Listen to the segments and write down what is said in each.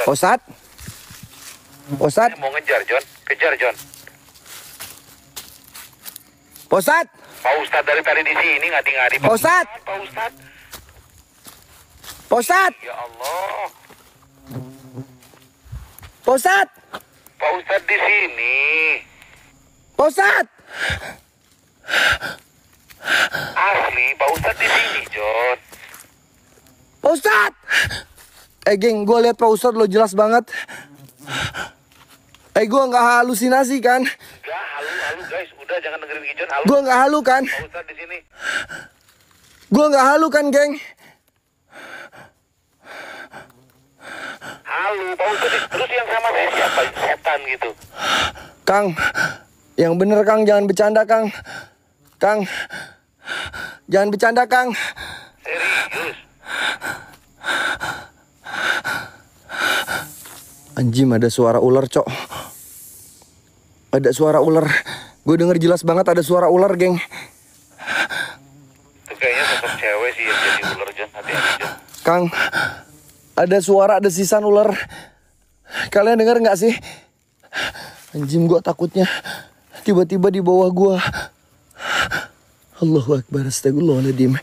John. Ustadz? Ustadz? Mau ngejar, John. Kejar, John. Ustadz? Pak Ustadz dari tadi di sini ngadi-ngadi. Pak Ustadz? Pak Ustadz. Pak Ustadz? Ya Allah. Pak Ustadz? Pak Ustadz di sini. Pak Ustadz? Asli, Pak Ustadz di sini, John. Pak Ustadz! Geng, gue liat Pak Ustadz lo jelas banget. Gue nggak halusinasi kan? Enggak, halu guys. Udah jangan dengerin John. Halu. Gue nggak halu kan? Pak Ustadz di sini. Gue nggak halu kan, geng? Halu, Pak Ustadz. Terus yang sama saya siapa? Setan gitu. Kang, yang bener Kang, jangan bercanda Kang. Kang, jangan bercanda Kang. Serius. Anjim, ada suara ular, cok. Ada suara ular. Gue denger jelas banget ada suara ular, geng. Itu kayaknya sosok cewek sih yang jadi ular, John. Hati-hati, John. Kang, ada suara, ada sisan ular. Kalian denger nggak sih? Anjim, gue takutnya tiba-tiba di bawah gue. Allahu Akbar, astagfirullahaladzim.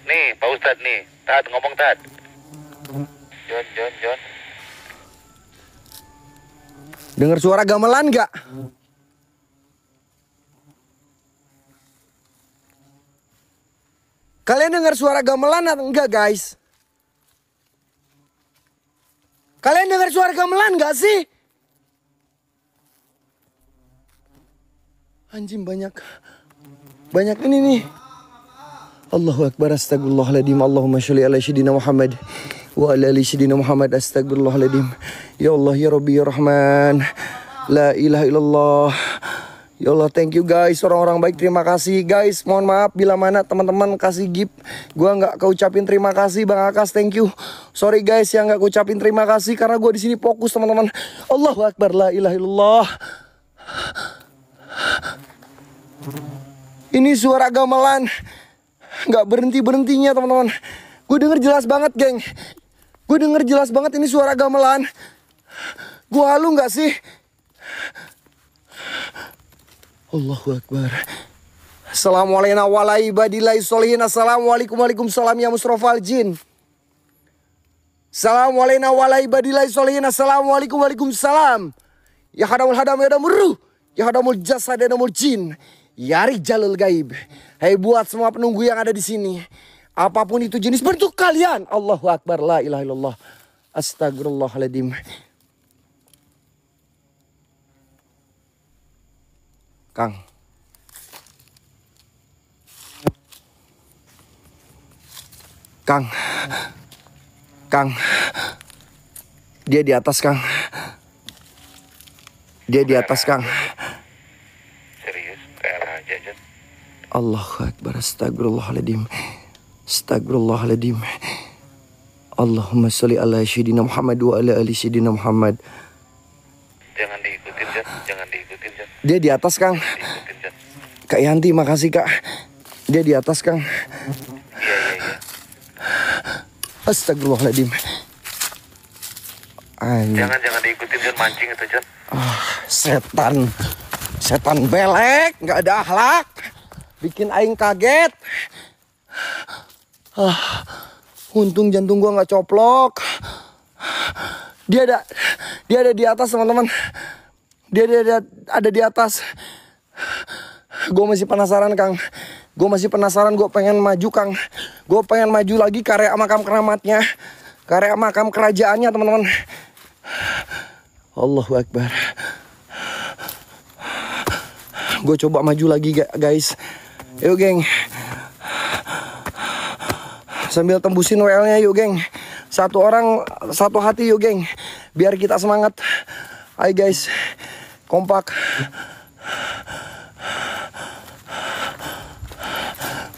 Nih, Pak Ustadz nih. Tat, ngomong Tat. John. Dengar suara gamelan nggak? Kalian dengar suara gamelan atau enggak, guys? Kalian dengar suara gamelan nggak sih? Anjing, banyak ini nih. Allahu Akbar, astagfirullahaladzim. Allahumma sholli ala sayyidina Muhammad wa ala ali sayyidina Muhammad, astagfirullahaladzim. Ya Allah, ya Rabbi, ya Rahman, la ilaha illallah. Ya Allah, thank you guys, orang-orang baik, terima kasih guys. Mohon maaf bila mana teman-teman kasih gift gua nggak keucapin terima kasih. Bang Akas, thank you. Sorry guys yang nggak keucapin terima kasih karena gua di sini fokus, teman-teman. Allahu Akbar, la ilaha illallah. Ini suara gamelan nggak berhenti-berhentinya, teman-teman. Gue denger jelas banget, geng. Gue denger jelas banget ini suara gamelan. Gue halu nggak sih? Allahu Akbar. Assalamualaikum warahmatullahi wabarakatuh. Assalamualaikum waalaikumsalam ya musrofal jin. Assalamualaikum warahmatullahi wabarakatuh. Assalamualaikum waalaikumsalam. Ya hadamul hadam ya hadamul ruh. Ya hadamul jasad ya hadamul jin. Ya rijalul gaib. Hai buat semua penunggu yang ada di sini. Apapun itu jenis bentuk kalian. Allahu Akbar, la ilaha illallah. Astagfirullahaladzim. Kang. Dia di atas, Kang. Dia di atas, Kang. Serius, kayak aja, John. Allahu Akbar, astagfirullahaladzim. Astagfirullahaladzim. Allahumma sholli ala sayyidina Muhammad wa ala ali sayyidina Muhammad. Jangan diikutin, John. Jangan diikutin, John. Dia di atas, Kang. Diikutin, John. Kak Yanti, makasih, Kak. Dia di atas, Kang. Iya. Astagfirullahaladzim. Jangan diikutin, John. Mancing itu, John. Setan belek, nggak ada akhlak, bikin aing kaget. Untung jantung gua nggak coplok. Dia ada di atas, teman-teman. Dia ada di atas. Gue masih penasaran, Kang. Gue pengen maju, Kang. Gue pengen maju lagi ke area makam keramatnya, ke area makam kerajaannya, teman-teman. Allahu Akbar. Gue coba maju lagi, guys. Yuk, geng. Sambil tembusin WL-nya, yuk, geng. Satu orang, satu hati, yuk, geng. Biar kita semangat. Ayo, guys. Kompak.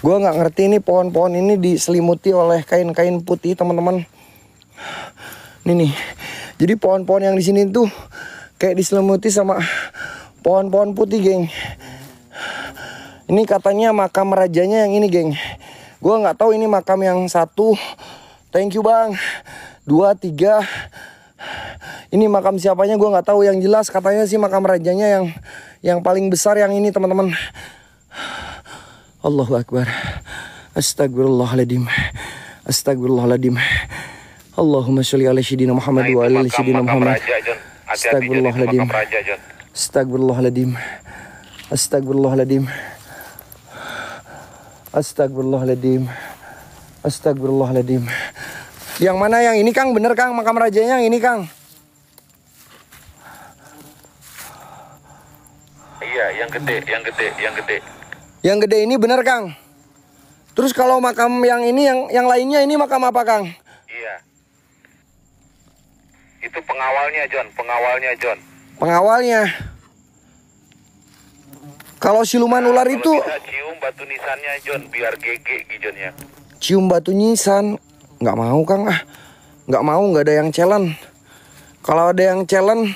Gue nggak ngerti ini pohon-pohon ini diselimuti oleh kain-kain putih, teman-teman. Ini nih. Jadi pohon-pohon yang di sini tuh kayak diselimuti sama pohon-pohon putih, geng. Ini katanya makam rajanya yang ini, geng. Gue nggak tahu ini makam yang satu Thank you bang. 2, 3. Ini makam siapanya gue nggak tahu. Yang jelas katanya sih makam rajanya yang paling besar yang ini teman-teman. Allahu Akbar. Astagfirullahaladzim. Astagfirullahaladzim. Allahumma sholli ala sayyidina Muhammad wa ala ali sayyidina Muhammad. Astagfirullahaladzim. Astagfirullahaladzim. Astagfirullahaladzim. Astagfirullahaladzim. Astagfirullahaladzim. Yang mana yang ini Kang? Bener Kang makam rajanya yang ini Kang? Iya, yang gede. Yang gede ini bener Kang? Terus kalau makam yang ini yang lainnya ini makam apa Kang? Iya. Itu pengawalnya John. Pengawalnya. Kalau siluman ular Kalau itu bisa cium batu nisannya John, biar GG John ya. cium batu nisan. Nggak mau Kang ah. Nggak mau, nggak ada yang challenge. Kalau ada yang challenge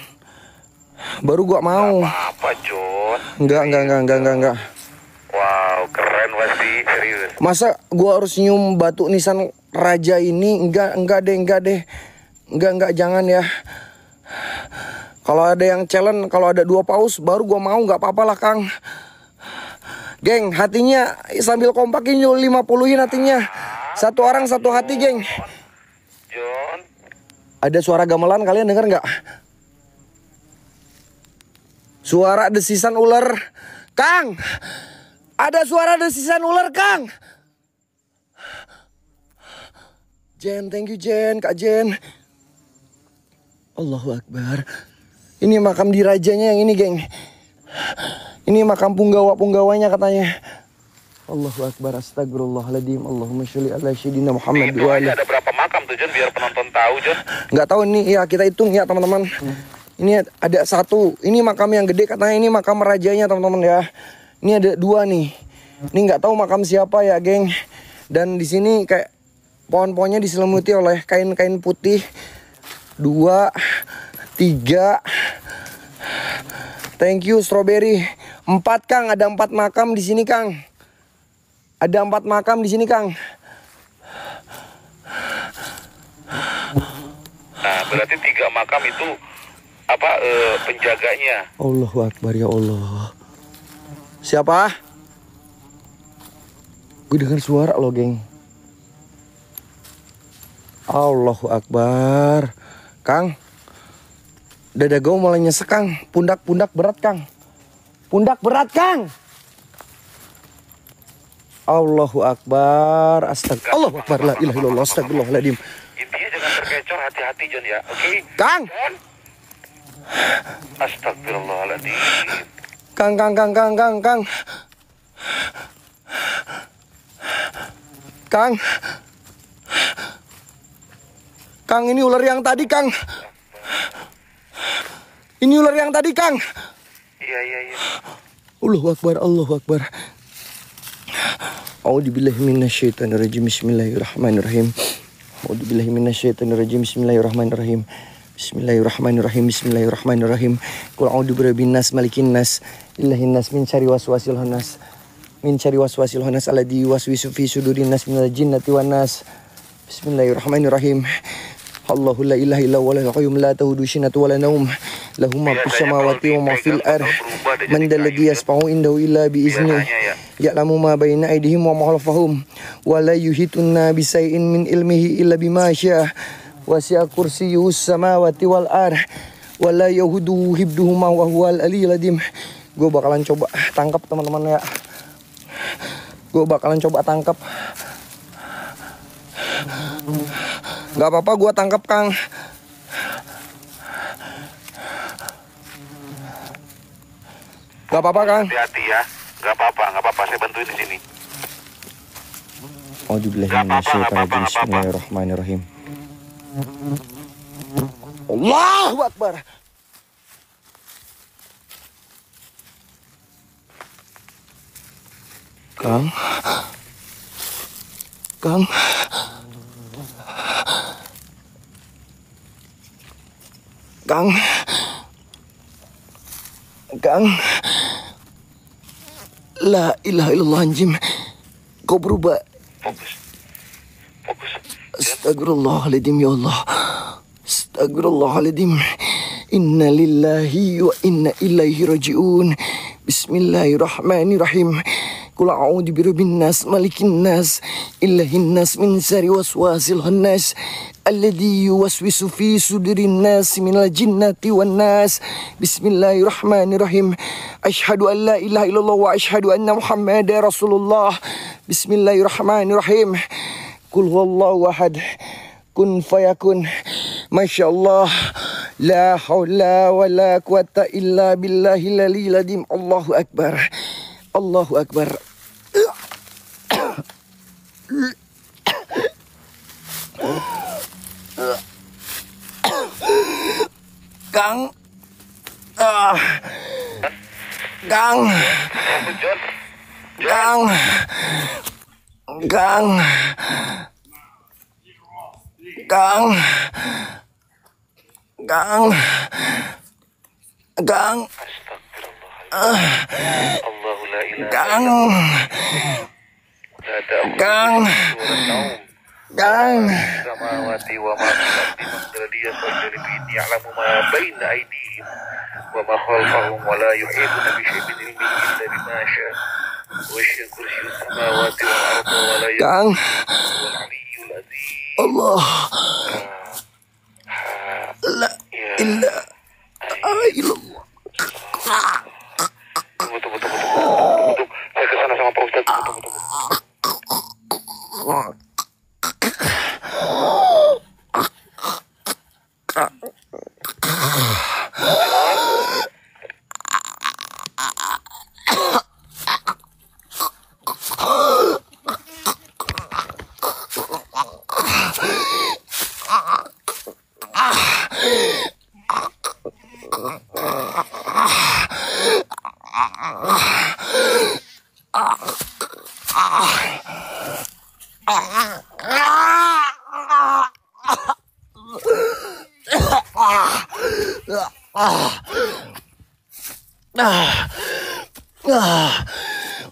baru gua mau. Apa John? Enggak. Wow, keren pasti, serius. Masa gua harus nyium batu nisan raja ini? Enggak deh. Enggak, jangan ya. Kalau ada yang challenge, kalau ada 2 paus baru gua mau, nggak apa-apa lah Kang. Geng, hatinya sambil kompakin yuk 50-in hatinya. Satu orang satu hati, geng. John. Ada suara gamelan, kalian dengar nggak? Suara desisan ular. Kang! Ada suara desisan ular, Kang! Jen, thank you Jen, Kak Jen. Allahu Akbar. Ini makam dirajanya yang ini, geng. Ini makam punggawanya katanya. Allahu Akbar, astagfirullahaladzim. Allahumma sholli ala sayyidina Muhammad Itu wa aja ala. ada berapa makam tuh John, biar penonton tahu John. Nggak tahu nih, ya kita hitung ya teman-teman. Ini ada 1. Ini makam yang gede katanya, ini makam rajanya teman-teman ya. Ini ada 2 nih. Ini nggak tahu makam siapa ya, geng. Dan di sini kayak pohon-pohonnya diselimuti oleh kain-kain putih. 2, 3. Thank you strawberry. 4 Kang, ada 4 makam di sini Kang. Ada 4 makam di sini Kang. Nah, berarti 3 makam itu apa penjaganya? Allahu Akbar ya Allah. Siapa? Gue dengar suara loh, geng. Allahu Akbar. Kang. Dada gue mulai nyesek Kang. Pundak berat Kang. Pundak berat Kang. Allahu Akbar. Allahu Akbar. La ilaha illallah. Astagfirullahaladzim. Intinya jangan terkecoh, hati-hati John ya. Oke? Kang. John? Astagfirullahaladzim. Kang. Kang. Kang, ini ular yang tadi Kang. Ini ular yang tadi Kang. Iya. Allahu Akbar, Allahu Akbar. A'udzubillahi minasyaitonirrajim. Bismillahirrahmanirrahim. A'udzubillahi minasyaitonirrajim. Bismillahirrahmanirrahim. Bismillahirrahmanirrahim. Qul a'udzu birabbin nas, malikin nas, ilahin nas, min syarri waswasil khannas. Min syarri waswasil khannas alladzi yuwaswisu fi sudurin nas minal jinnati wan nas. Bismillahirrahmanirrahim. Allahu la ilaha illa huwal qayyum la ta'khudhuhu sinatun wa la nawm. Lahu ma fis samawati wa ma fil ardh. Man dzal ladzi yashfa'u indahu illa bi idznihi. Ya'lamu ma baina aydihim wa ma khalfahum. Wa la yuhituna bi shay'in min ilmihi illa bima syaa. Wasi'a kursiyyuhus samawati wal ardh. Wa la yahuduhu hibduhuma wa huwal aliyyul azim. Gue bakalan coba tangkap teman-teman ya. Gue bakalan coba tangkap. Gak apa-apa, gue tangkap Kang. Gak apa-apa Kang. Hati-hati ya. Gak apa-apa. Saya bantuin di sini. Bismillahirrahmanirrahim. Allahu Akbar. Kang. La ilaha illallah anjim. Kau berubah. Fokus. Astagfirullahaladzim ya Allah. Astagfirullahaladzim. Inna lillahi wa inna ilaihi raji'un. Bismillahirrahmanirrahim. Qul a'udzu birabbin nas, malikin nas, ilahin nas, min syarri waswasil khannas, alladzi yuwaswisu fi sudurin nas minal jinnati wan nas. Bismillahirrahmanirrahim. Asyhadu an la ilaha illallah wa asyhadu anna Muhammadar Rasulullah. Bismillahirrahmanirrahim. Qul huwallahu ahad. Kun fayakun. Masyaallah. La haula wa la quwata illa billahil aliyil azim. Allahu akbar. Allahu akbar. Kang. Kang. Kang. Kang. Kang. Kang. Kang. Allahu la ilaha Kang. Kang. Kang. samawati wa ma fil ardi maqdariyan wa jalibin ya'lamu ma baina aydihim wa ma khalfahum wa la yuhituna bi shay'in min ilmihi illa bima sha'a wa yashkur kursiyyu samawati wal ardi wa la Kang. wal aliyyul azim. Allah. La ilaha illallah. Tunggu. Saya kesana sama Pak Ustadz. Tunggu.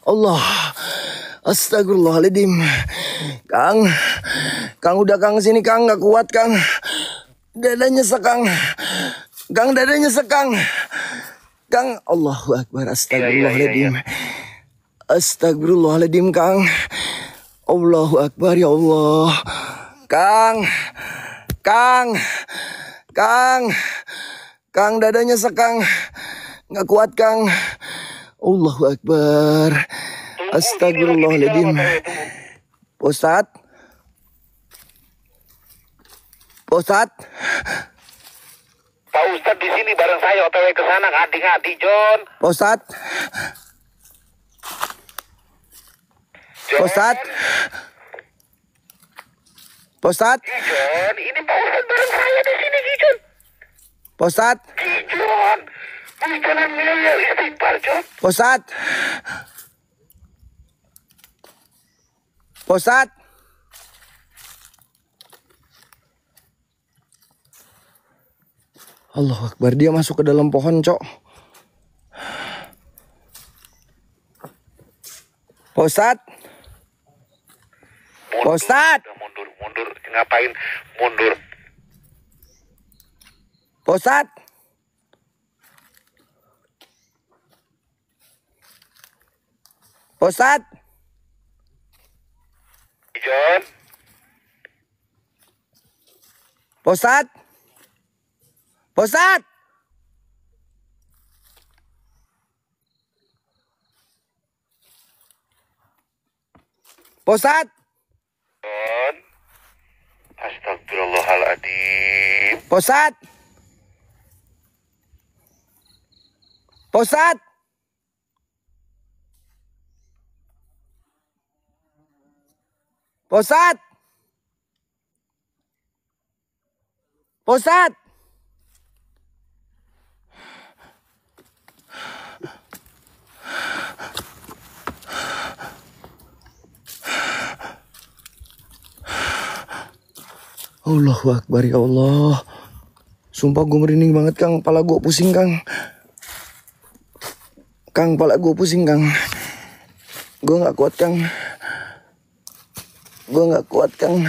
Allah. Astagfirullahaladzim. Kang. Kang udah Kang sini Kang, nggak kuat Kang. Dadanya sekang. Kang dadanya sekang. Kang. Allahu akbar. Astagfirullahaladzim. Astagfirullahaladzim Kang. Allahu akbar ya Allah. Kang. Kang. Kang. Kang dadanya sekang. Nggak kuat Kang. Allahu akbar. Astagfirullahaladzim. Ustad. Ustad. Pak Ustadz di sini bareng saya OTW ke sana ngadi-ngadi John. Ustad. Ustad. Ustad. John, ini Pak Ustadz bareng saya di sini John. Ustad. John, jangan miliar istighfar John. Ustad. Ustad. Allahu Akbar, dia masuk ke dalam pohon, Cok. Ustad. Ustad. Mundur. Ngapain? Mundur. Ustad. Ustad. John. Ustad. Ustad. Ustad. John. Astagfirullahaladzim. Ustad. Ustad. Ustad. Ustad. Allahu Akbar ya Allah. Sumpah gue merinding banget Kang. Kepala gue pusing Kang. Kang, kepala gue pusing Kang. Gue gak kuat Kang. Gue gak kuat Kang.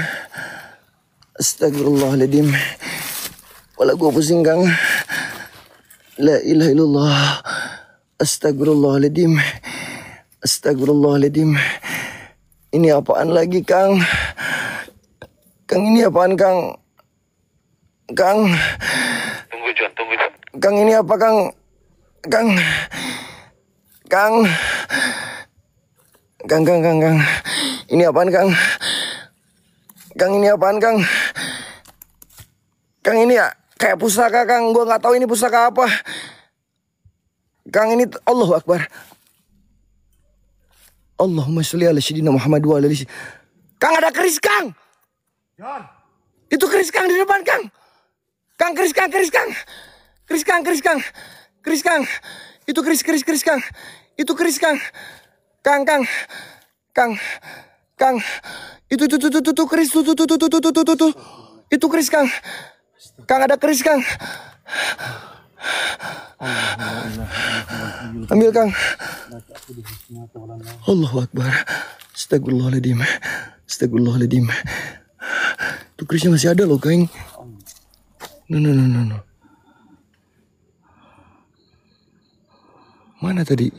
Astagfirullahaladzim. Kepala gua pusing, Kang. La ilaha illallah. Astagfirullahaladzim. Astagfirullahaladzim. Ini apaan lagi, Kang? Kang, ini apaan, Kang? Kang. Tunggu John, tunggu John. Kang, ini apa, Kang? Kang. Kang. Kang. Ini apaan, Kang? Kang, ini apaan, Kang? Kang, ini ya kayak pusaka, Kang. Gua nggak tahu ini pusaka apa. Kang, ini Allahu Akbar. Allahumma sholli ala sayyidina Muhammad wa ala ali. Kang, ada keris, Kang. John. Itu keris, Kang, di depan, Kang. Kang, keris, Kang. Keris, Kang. Itu keris, Kang. Itu keris, Kang. Kang. Itu keris, tuh. Itu keris, Kang. Kang, ada keris, Kang. Ambil, Kang. Allahu Akbar. Astagfirullahaladzim. Itu kerisnya masih ada loh, Kang. No. Mana tadi?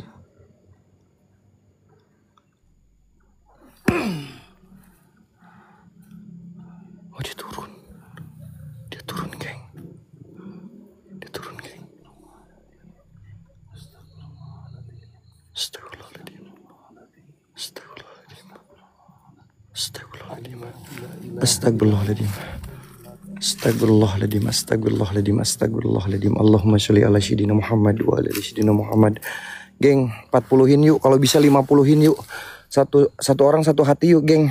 Oh, dia turun, geng. Astagfirullahaladzim. Allahumma sholli ala sayyidina Muhammad wa ala ali sayyidina Muhammad. Geng, 40-in yuk. Kalau bisa 50-in yuk. Satu orang satu hati yuk, geng.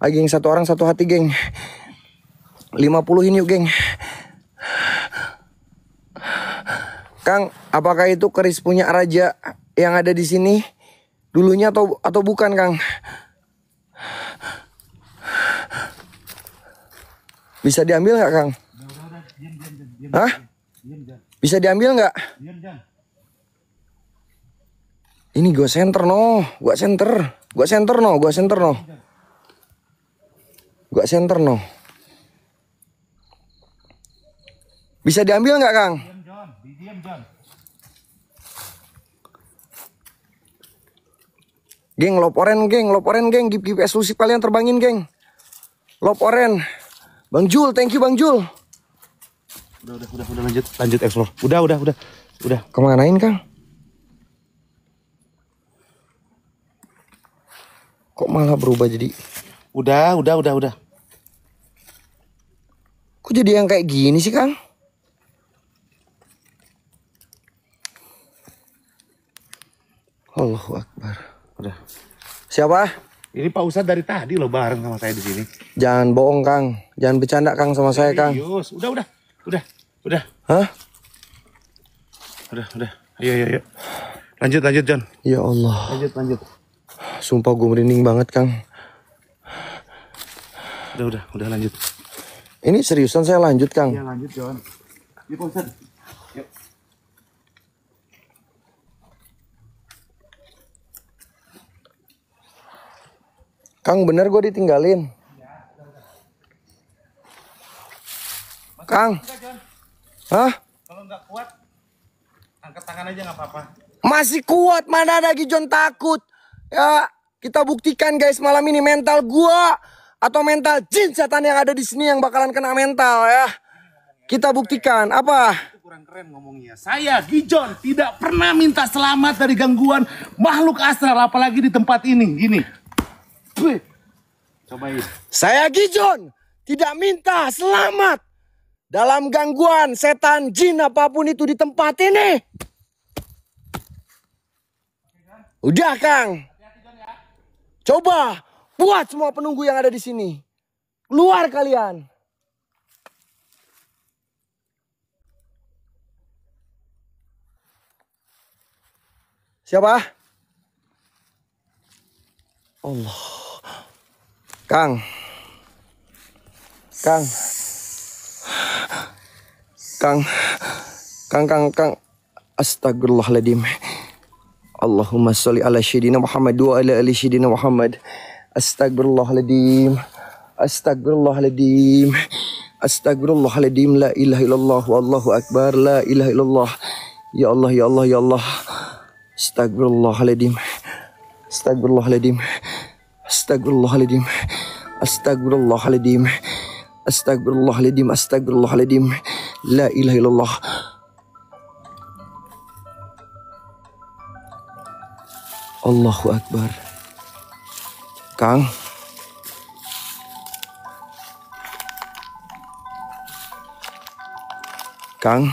Geng, satu orang satu hati, geng. 50-in yuk, geng. Kang, apakah itu keris punya raja yang ada di sini dulunya atau bukan, Kang? Bisa diambil nggak, Kang? Hah? Bisa diambil nggak? Ini gua center no. Bisa diambil nggak, Kang? Geng, loporen, geng. Gip eksklusif kalian terbangin, geng. Loporen. Bang Jul, thank you, Bang Jul. Udah lanjut explore. Udah. Kemanain, Kang? Kok malah berubah jadi? Udah. Kok jadi yang kayak gini sih, Kang? Allahu Akbar. Udah. Siapa? Ini Pak Ustadz dari tadi loh bareng sama saya di sini. Jangan bohong, Kang. Jangan bercanda, Kang, sama saya, Kang. Serius. Udah. Hah? Udah. Ayo. Lanjut, John. Ya Allah. Lanjut. Sumpah gue merinding banget, Kang. Udah lanjut. Ini seriusan saya lanjut, Kang. Iya, lanjut, John. Yuk, Pak Ustadz. Yuk. Kang, bener gue ditinggalin. Kang. Hah? Kalau nggak kuat, angkat tangan aja nggak apa-apa. Masih kuat, mana ada Gijon takut. Ya, kita buktikan, guys, malam ini mental gua atau mental jin setan yang ada di sini yang bakalan kena mental, ya. Kita buktikan. Apa? Itu kurang keren ngomongnya. Saya Gijon tidak pernah minta selamat dari gangguan makhluk astral, apalagi di tempat ini. Gini. Cobain. Saya Gijon tidak minta selamat dalam gangguan setan jin apapun itu di tempat ini. Udah, Kang. Coba buat semua penunggu yang ada di sini. Keluar kalian. Siapa? Allah. Kang. Astagfirullahaladzim. Allahumma sholli ala sayyidina Muhammad wa ala ali sayyidina Muhammad. Astagfirullahaladzim. Astagfirullahaladzim. Astagfirullahaladzim. La ilaha illallah. Wallahu akbar. La ilaha illallah. Ya Allah, ya Allah, ya Allah. Astagfirullahaladzim. Astagfirullahaladzim. Astagfirullahaladzim. Astagfirullahaladzim. Astagfirullahaladzim. Astagfirullahaladzim. La ilaha illallah. Allahu akbar. Kang. Kang.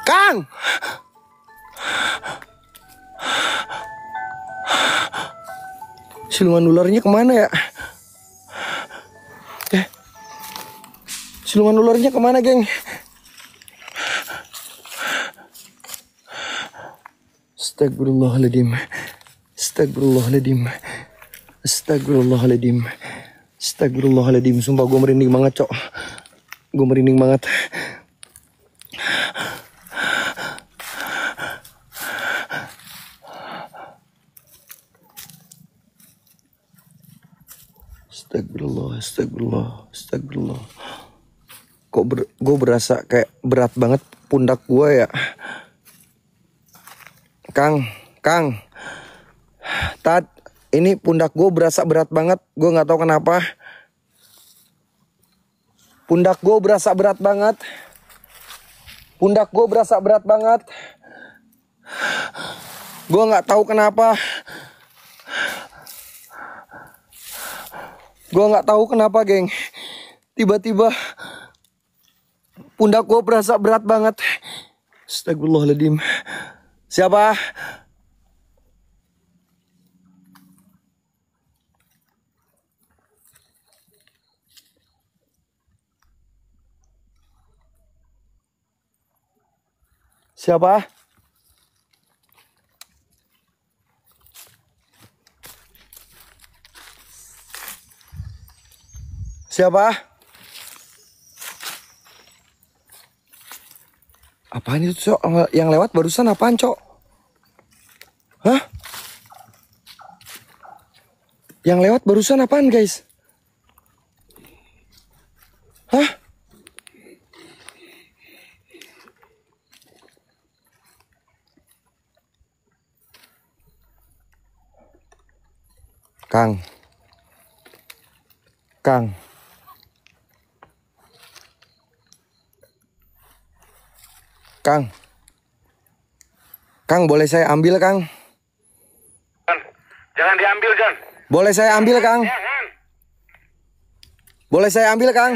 Kang. Siluman ularnya kemana ya? Siluman ularnya kemana, geng? Astagfirullahaladzim. Astagfirullahaladzim. Astagfirullahaladzim. Astagfirullahaladzim. Sumpah gue merinding banget, cok. Gue merinding banget. Astagfirullah, astagfirullah, astagfirullah. Kok gue berasa kayak berat banget pundak gue ya. Kang, Tat, ini pundak gue berasa berat banget. Gue nggak tahu kenapa. Pundak gue berasa berat banget. Pundak gue berasa berat banget. Gue nggak tahu kenapa. Gue nggak tahu kenapa, geng. Tiba-tiba pundak gue berasa berat banget. Astagfirullahaladzim. Siapa? Siapa? Siapa? Apaan itu, Cok? Yang lewat barusan apaan, Cok? Hah? Yang lewat barusan apaan, guys? Hah? Kang. Kang, boleh saya ambil, Kang? Jangan diambil, John. Boleh saya ambil, Kang? Jangan. Boleh saya ambil, Kang?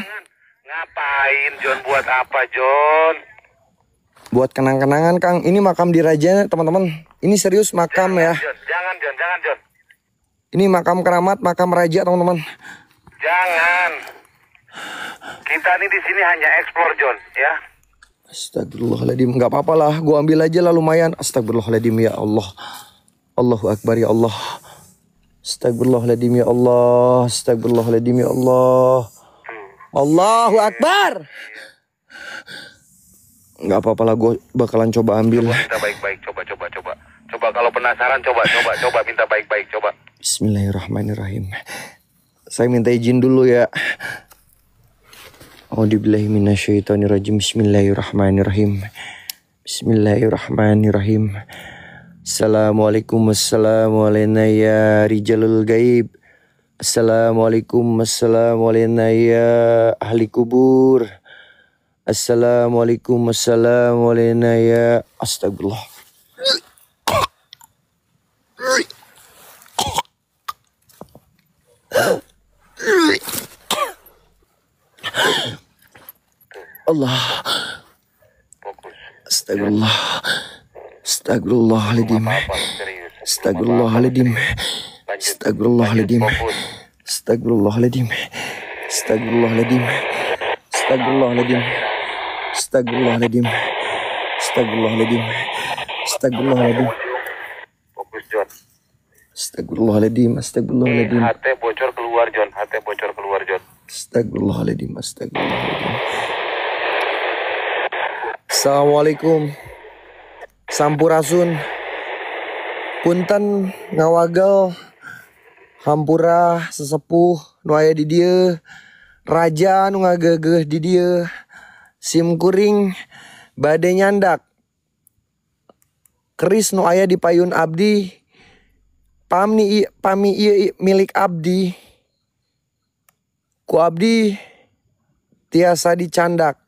Ngapain, John? Buat apa, John? Buat kenang-kenangan, Kang. Ini makam di Raja, teman-teman. Ini serius makam ya. Jangan, John. Ini makam keramat, makam raja, teman-teman. Jangan. Kita ini di sini hanya explore, John, ya. Astagfirullahaladzim. Gak apa-apa lah. Gue ambil aja lah lumayan. Astagfirullahaladzim ya Allah. Allahu akbar ya Allah. Astagfirullahaladzim ya Allah. Astagfirullahaladzim ya Allah. Allahu akbar. Gak apa-apa lah. Gue bakalan coba ambil. Minta baik-baik. Coba. Coba kalau penasaran, coba minta baik-baik. Coba. Bismillahirrahmanirrahim. Saya minta izin dulu ya. A'udzubillahi minasyaitonirrajim. Bismillahirrahmanirrahim. Bismillahirrahmanirrahim. Assalamualaikum wassalamualaikum ya rijalul gaib. Assalamualaikum wassalamualaikum ya ahli kubur. Assalamualaikum wassalamualaikum ya astagfirullah. Allah. Astagfirullah. Astagfirullahaladzim. Astagfirullahaladzim. Astagfirullahaladzim. Astagfirullahaladzim. Astagfirullahaladzim. Astagfirullahaladzim. Astagfirullahaladzim. Astagfirullahaladzim. Astagfirullahaladzim. Fokus, John. Astagfirullahaladzim. Astagfirullahaladzim. HT bocor keluar, John. Astagfirullahaladzim. Astagfirullahaladzim. Assalamualaikum. Sampurasun. Punten ngawagel hampura sesepuh nu aya di dieu, raja nu ngagegeh di dieu, sim kuring bade nyandak keris nu aya di payun abdi, pami ieu milik abdi, ku abdi tiasa dicandak,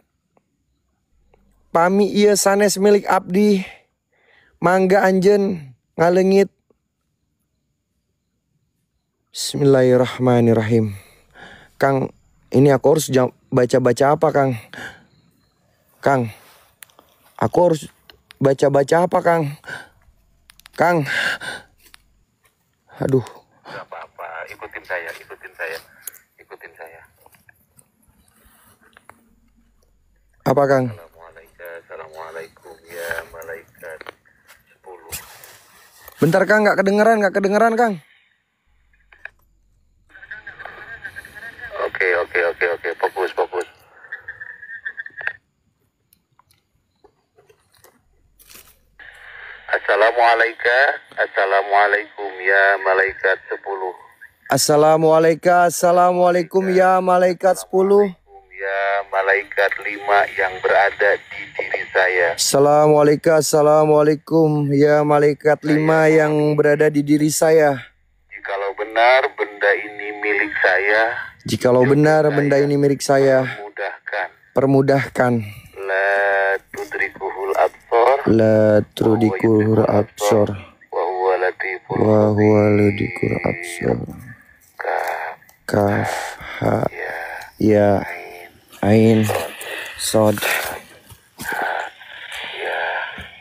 pami ieu sanes milik abdi, mangga anjeun ngaleungit. Bismillahirrahmanirrahim. Kang, ini aku harus baca-baca apa, Kang? Kang, aku harus baca-baca apa, Kang? Kang. Aduh. Gak apa-apa, ikutin saya. Apa, Kang? Assalamualaikum ya malaikat 10. Bentar, Kang, nggak kedengeran, Kang. Oke, fokus. Assalamualaikum ya malaikat 10. Assalamualaikum ya malaikat 10. Ya malaikat 5 yang berada di diri saya. Assalamualaikum ya malaikat 5 yang berada di diri saya. Jikalau benar benda ini milik saya. Permudahkan. La tudrikuhul absor. Wa huwa latiful absor. Kaf ha ya ain sod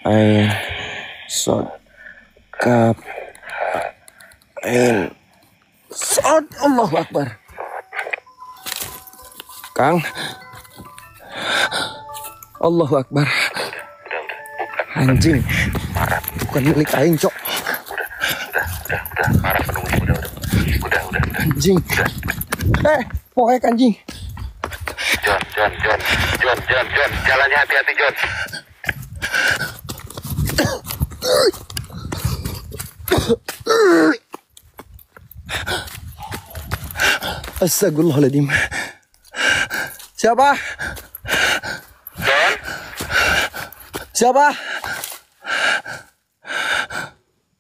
ain sod kaf ain sod. Allahu Akbar. Kang, Allahu Akbar. Anjing, bukan milik aing, Cok. Udah, marah penunggu, udah. Anjing. Pokoknya anjing. John, jalannya hati-hati, John. Astagfirullahaladzim. Siapa? John? Siapa?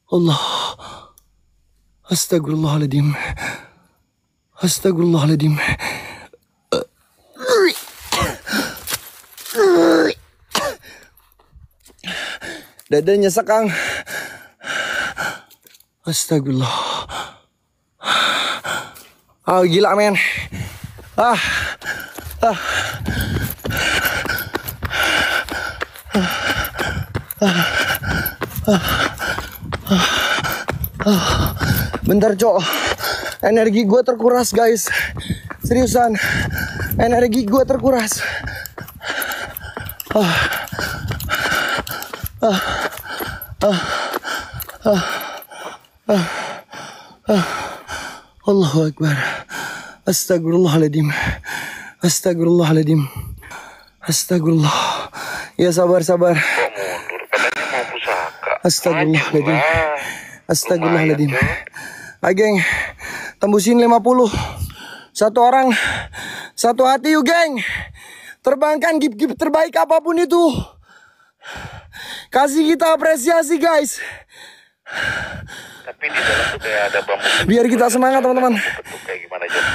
Allah. Astagfirullahaladzim. Dadanya sekang. Astagfirullah. Gila men. Bentar, Cok. Energi gue terkuras, guys. Seriusan. Energi gue terkuras. Allahu Akbar. Astagfirullahaladzim. Astagfirullah. Ya sabar. Kok mundur? Katanya mau pusaka. Astagfirullahaladzim. Geng, tembusin 50. Satu orang, satu hati yuk, geng. Terbangkan gift terbaik apapun itu. Kasih kita apresiasi, guys. Tapi di dalam tuh kayak ada bambu. Biar kita semangat, teman-teman. Bentuk kayak gimana, John?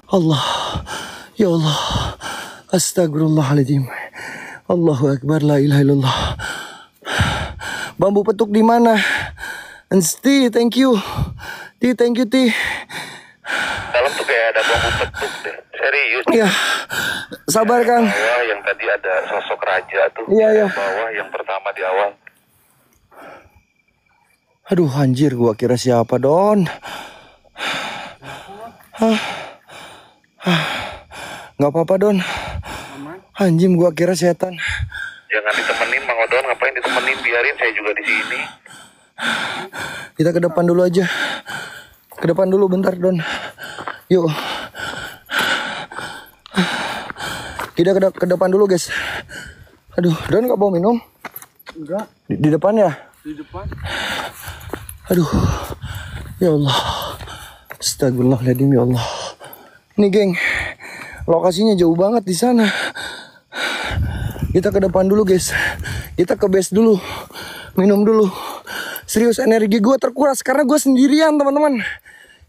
Allah, ya Allah. Astagfirullahaladzim. Allahu Akbar, la ilaha illallah. Bambu petuk di mana? Ti, thank you. Thank you. Dalam tuh kayak ada bambu petuk deh. Serius. Iya. Sabar, Kang. Bawah yang tadi ada sosok raja tuh. Iya. Bawah yang pertama di awal. Aduh, anjir, gua kira siapa, Don? Nggak apa-apa, Don. Anjing, gua kira setan. Jangan ditemenin, Mang Odon. Ngapain ditemenin? Biarin, saya juga di sini. Kita ke depan dulu aja. Ke depan dulu bentar, Don. Yuk. Kita ke depan dulu, guys. Aduh, Don nggak mau minum? Enggak. Di depan ya? Di depan. Aduh, ya Allah. Astagfirullahaladzim ya Allah. Nih geng, lokasinya jauh banget di sana. Kita ke depan dulu guys. Kita ke base dulu. Minum dulu. Serius energi gue terkuras karena gue sendirian teman-teman.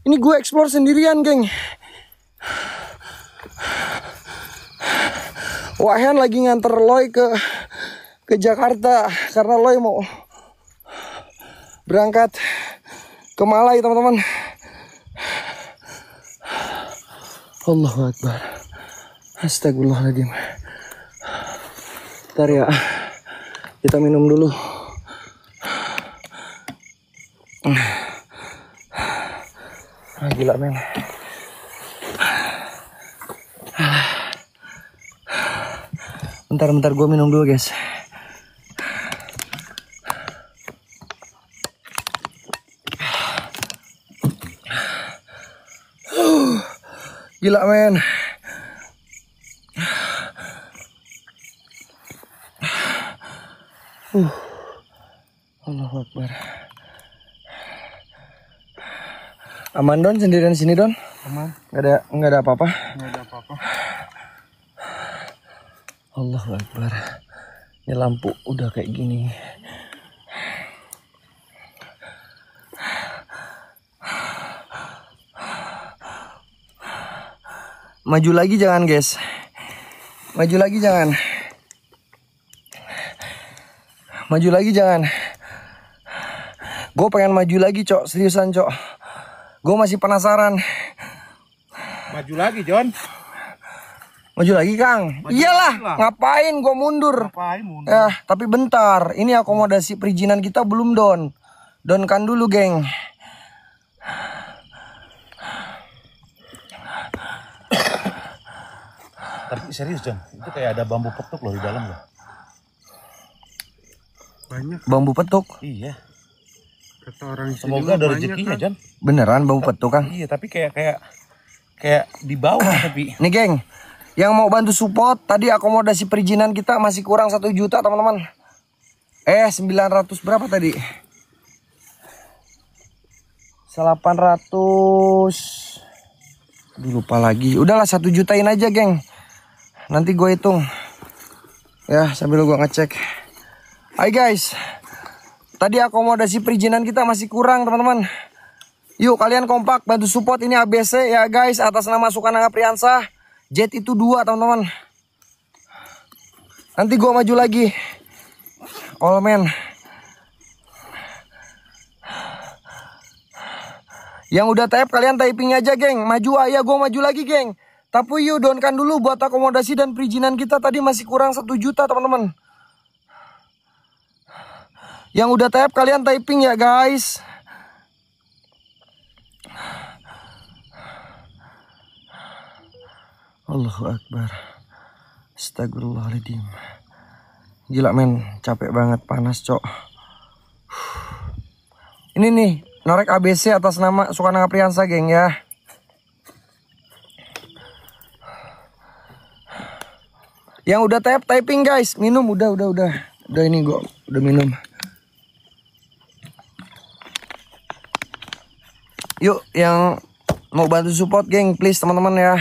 Ini gue explore sendirian geng. Wahen lagi nganter Loy ke Jakarta karena Loy mau berangkat ke Malai teman-teman. Allahu Akbar. Astagfirullahaladzim. Bentar ya. Kita minum dulu. Gila men. Bentar gue minum dulu guys. Gila men. Allahu Akbar. Aman Don, sendirian sini Don? Aman. Nggak ada apa-apa? Nggak ada apa-apa. Allahu Akbar. Ini lampu udah kayak gini. Maju lagi jangan guys. Maju lagi jangan. Maju lagi jangan. Gue pengen maju lagi cok. Seriusan cok. Gue masih penasaran. Maju lagi John. Maju lagi Kang. Maju Iyalah lagi lah. ngapain gue mundur. Ngapain mundur? Ya tapi bentar. Ini akomodasi perizinan kita belum Don. Don kan dulu geng. Tapi serius John, itu kayak ada bambu petuk loh di dalam loh. Banyak. Bambu petuk. Iya. Kata orang sini Semoga ada mah rezekinya banyak, John. Beneran bambu petuk Kang. Iya tapi kayak di bawah tapi. Nih geng, yang mau bantu support, tadi akomodasi perizinan kita masih kurang 1 juta teman-teman. 900 berapa tadi? 800. Lupa lagi. Udahlah 1 jutain aja geng. Nanti gue hitung. Ya sambil gue ngecek. Hai guys. Tadi akomodasi perizinan kita masih kurang teman-teman. Yuk kalian kompak bantu support ini ABC ya guys. Atas nama Sukananga Priyansah. Jet itu 2 teman-teman. Nanti gue maju lagi. All man. Yang udah type kalian typing aja geng. Maju aja gue maju lagi geng. Tapi yuk downkan dulu buat akomodasi dan perizinan kita tadi masih kurang 1 juta teman-teman. Yang udah type kalian typing ya guys. Allahu Akbar. Astagfirullahaladzim. Gila men, capek banget, panas cok. Ini nih, norek ABC atas nama Sukananga Priyansah geng ya. Yang udah typing guys, minum udah ini gua udah minum. Yuk yang mau bantu support geng, please teman-teman ya.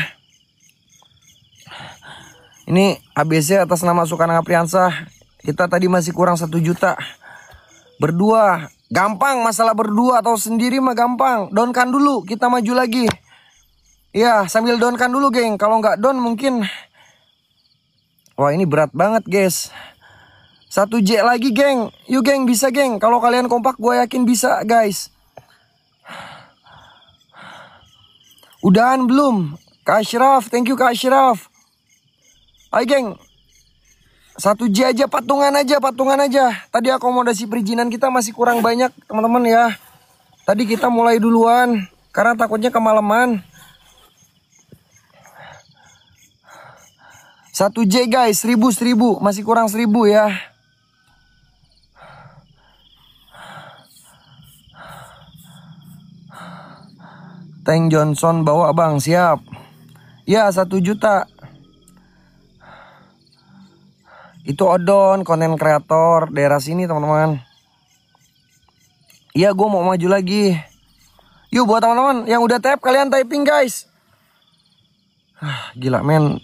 Ini ABC atas nama Sukananga Priyansah. Kita tadi masih kurang 1 juta. Berdua, gampang masalah berdua atau sendiri mah gampang. Downkan dulu, kita maju lagi. Ya, sambil downkan dulu geng. Kalau nggak down mungkin. Wah ini berat banget guys. 1J lagi geng. Yuk geng bisa geng. Kalau kalian kompak gue yakin bisa guys. Udahan belum? Kak Ashraf, thank you Kak Ashraf. Ayo geng. 1J aja, patungan aja. Tadi akomodasi perizinan kita masih kurang banyak teman-teman ya. Tadi kita mulai duluan karena takutnya kemalaman. 1J guys, 1000 masih kurang 1000 ya. Tank Johnson bawa bang, siap. Ya 1 juta. Itu Odon, konten kreator daerah sini teman-teman. Iya, gue mau maju lagi. Yuk buat teman-teman yang udah tap, kalian typing guys. Gila men.